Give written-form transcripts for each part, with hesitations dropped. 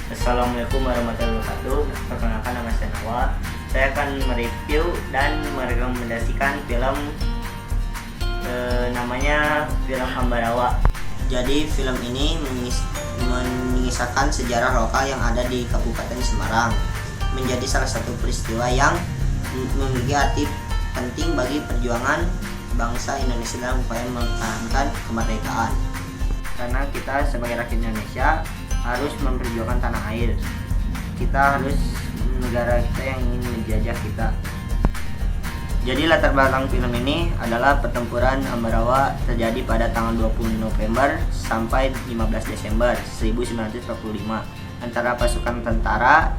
Assalamualaikum warahmatullahi wabarakatuh. Perkenalkan, nama saya Nawa. Saya akan mereview dan merekomendasikan film namanya film Ambarawa. Jadi film ini mengisahkan sejarah lokal yang ada di Kabupaten Semarang, menjadi salah satu peristiwa yang memiliki arti penting bagi perjuangan bangsa Indonesia dalam upaya mempertahankan kemerdekaan. Karena kita sebagai rakyat Indonesia harus memperjuangkan tanah air. Kita harus negara kita yang ingin menjajah kita. Jadi latar belakang film ini adalah pertempuran Ambarawa terjadi pada tanggal 20 November sampai 15 Desember 1945 antara pasukan tentara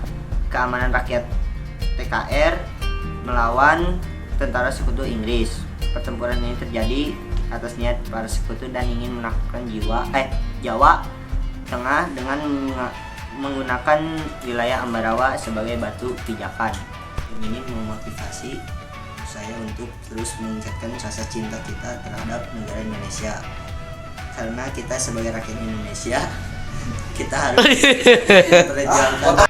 keamanan rakyat TKR melawan tentara sekutu Inggris. Pertempuran ini terjadi atas niat para sekutu dan ingin menaklukkan Jawa Tengah dengan menggunakan wilayah Ambarawa sebagai batu pijakan. Ini memotivasi saya untuk terus meningkatkan rasa cinta kita terhadap negara Indonesia. Karena kita sebagai rakyat Indonesia, kita harus memperjuangkan.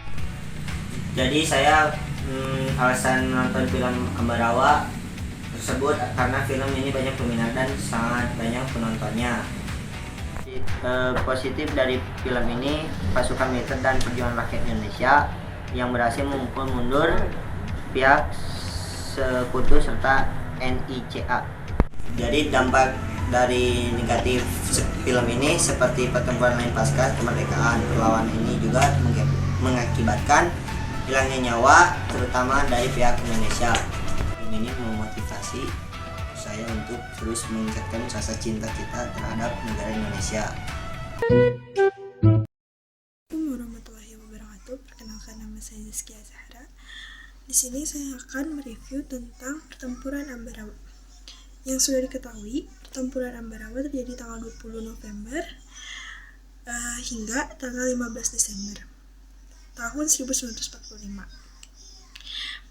Jadi saya alasan nonton film Ambarawa tersebut karena film ini banyak peminat dan sangat banyak penontonnya. Positif dari film ini, pasukan militer dan perjuangan rakyat Indonesia yang berhasil memukul mundur pihak sekutu serta NICA. Jadi dampak dari negatif film ini seperti pertempuran lain pasca kemerdekaan, perlawanan ini juga mengakibatkan hilangnya nyawa terutama dari pihak Indonesia. Film ini memotivasi saya untuk terus meningkatkan rasa cinta kita terhadap negara Indonesia. Assalamualaikum warahmatullahi wabarakatuh. Perkenalkan, nama saya Zaskia Zahra. Di sini saya akan mereview tentang pertempuran Ambarawa. Yang sudah diketahui, pertempuran Ambarawa terjadi tanggal 20 November hingga tanggal 15 Desember tahun 1945.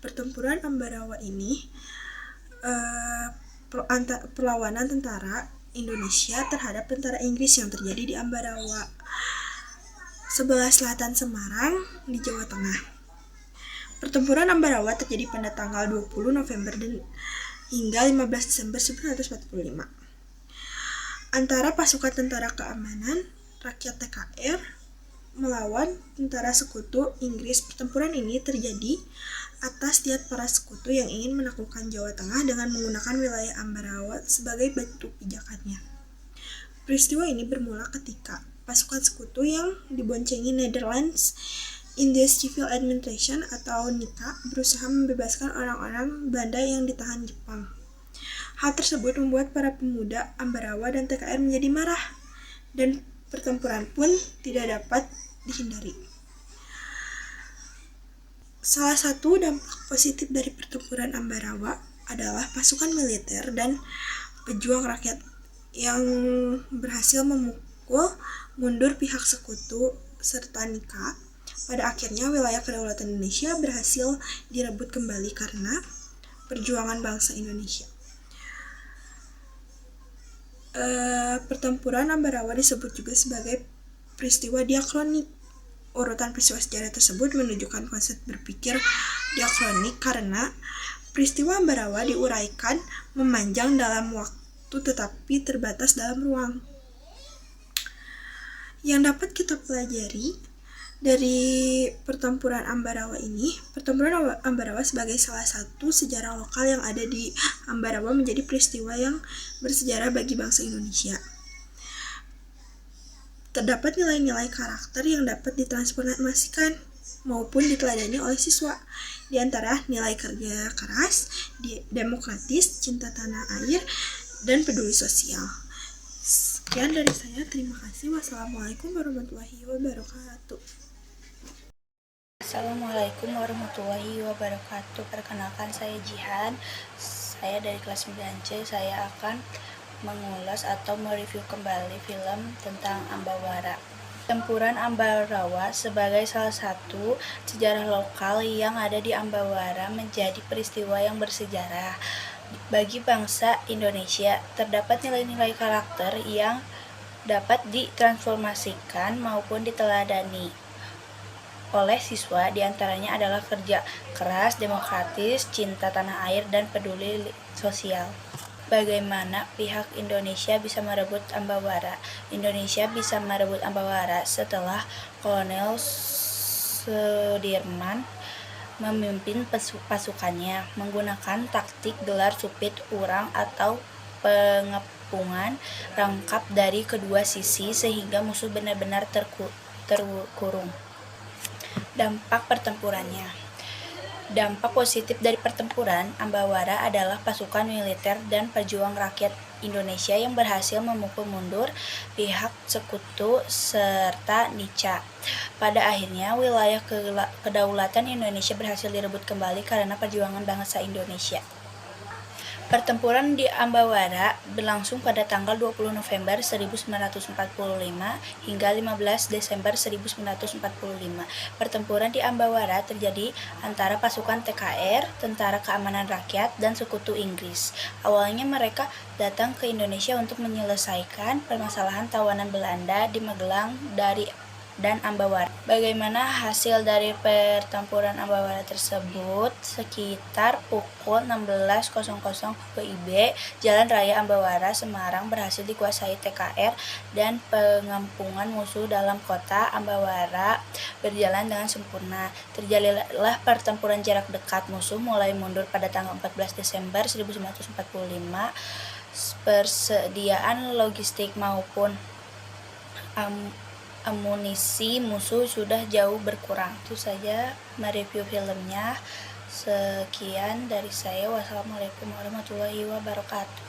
Pertempuran Ambarawa ini perlawanan tentara Indonesia terhadap tentara Inggris yang terjadi di Ambarawa, sebelah selatan Semarang di Jawa Tengah. Pertempuran Ambarawa terjadi pada tanggal 20 November hingga 15 Desember 1945 antara pasukan tentara keamanan rakyat TKR melawan tentara sekutu Inggris. Pertempuran ini terjadi atas niat para sekutu yang ingin menaklukkan Jawa Tengah dengan menggunakan wilayah Ambarawa sebagai batu pijakannya. Peristiwa ini bermula ketika pasukan sekutu yang diboncengi Netherlands Indian Civil Administration atau NICA berusaha membebaskan orang-orang Belanda yang ditahan Jepang. Hal tersebut membuat para pemuda Ambarawa dan TKR menjadi marah, dan pertempuran pun tidak dapat dihindari. Salah satu dampak positif dari pertempuran Ambarawa adalah pasukan militer dan pejuang rakyat yang berhasil memukul mundur pihak sekutu serta NICA. Pada akhirnya wilayah kedaulatan Indonesia berhasil direbut kembali karena perjuangan bangsa Indonesia. Pertempuran Ambarawa disebut juga sebagai peristiwa diakronik. Urutan peristiwa sejarah tersebut menunjukkan konsep berpikir diakronik karena peristiwa Ambarawa diuraikan memanjang dalam waktu tetapi terbatas dalam ruang. Yang dapat kita pelajari dari pertempuran Ambarawa ini, pertempuran Ambarawa sebagai salah satu sejarah lokal yang ada di Ambarawa menjadi peristiwa yang bersejarah bagi bangsa Indonesia. Terdapat nilai-nilai karakter yang dapat ditransformasikan maupun diteladani oleh siswa, di antara nilai kerja keras, demokratis, cinta tanah air, dan peduli sosial. Sekian dari saya, terima kasih. Wassalamualaikum warahmatullahi wabarakatuh. Assalamualaikum warahmatullahi wabarakatuh. Perkenalkan, saya Jihan. Saya dari kelas 9C. Saya akan mengulas atau mereview kembali film tentang Ambarawa. Pertempuran Ambarawa sebagai salah satu sejarah lokal yang ada di Ambarawa menjadi peristiwa yang bersejarah bagi bangsa Indonesia. Terdapat nilai-nilai karakter yang dapat ditransformasikan maupun diteladani oleh siswa diantaranya adalah kerja keras, demokratis, cinta tanah air, dan peduli sosial. Bagaimana pihak Indonesia bisa merebut Ambawara? Indonesia bisa merebut Ambawara setelah Kolonel Sudirman memimpin pasukannya menggunakan taktik gelar supit urang atau pengepungan rangkap dari kedua sisi sehingga musuh benar-benar terkurung. Dampak pertempurannya. Dampak positif dari pertempuran Ambawara adalah pasukan militer dan pejuang rakyat Indonesia yang berhasil memukul mundur pihak sekutu serta Nica. Pada akhirnya, wilayah kedaulatan Indonesia berhasil direbut kembali karena perjuangan bangsa Indonesia. Pertempuran di Ambawara berlangsung pada tanggal 20 November 1945 hingga 15 Desember 1945. Pertempuran di Ambawara terjadi antara pasukan TKR, Tentara Keamanan Rakyat, dan Sekutu Inggris. Awalnya mereka datang ke Indonesia untuk menyelesaikan permasalahan tawanan Belanda di Magelang dan Ambawara. Bagaimana hasil dari pertempuran Ambawara tersebut? Sekitar pukul 16.00 WIB, Jalan Raya Ambawara, Semarang berhasil dikuasai TKR dan pengampungan musuh dalam kota Ambawara berjalan dengan sempurna. Terjadilah pertempuran jarak dekat, musuh mulai mundur pada tanggal 14 Desember 1945. Persediaan logistik maupun amunisi musuh sudah jauh berkurang. Itu saja mereview filmnya. Sekian dari saya. Wassalamualaikum warahmatullahi wabarakatuh.